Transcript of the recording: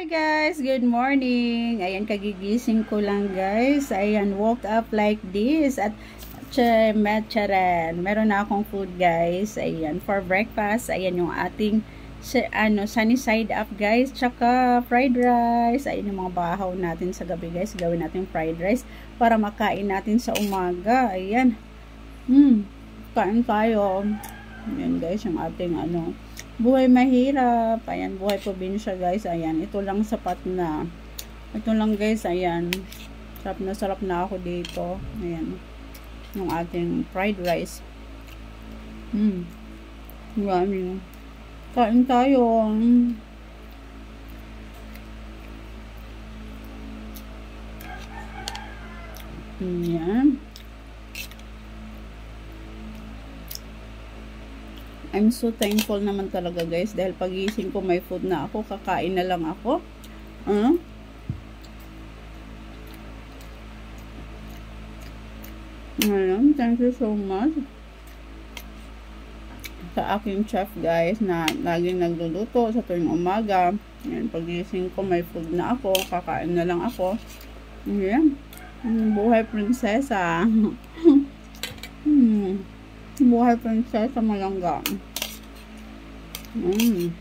Hi guys, good morning. Ayan, kagigising ko lang guys. Ayan, woke up like this at charan. Meron na akong food guys. Ayan, for breakfast. Ayan yung ating sunny side up guys. Tsaka fried rice. Ayan yung mga bahaw natin sa gabi guys. Gawin natin fried rice para makain natin sa umaga. Ayan. Kain tayo. Ayan guys, yung ating buhay mahirap. Ayan, buhay probinsya guys. Ayan, ito lang sapat na. Ito lang guys, ayan. Sarap na ako dito. Ayan. Yung ating fried rice. Marami. Kain tayo. Ayan. I'm so thankful naman talaga guys dahil pagising ko may food na ako, kakain na lang ako. Ngayon, thank you so much sa aking chef guys na laging nagluluto sa tuwing umaga. Ayan, pagising ko may food na ako, kakain na lang ako. Ayan, buhay prinsesa. Buhay prinsesa malangga. Yummy.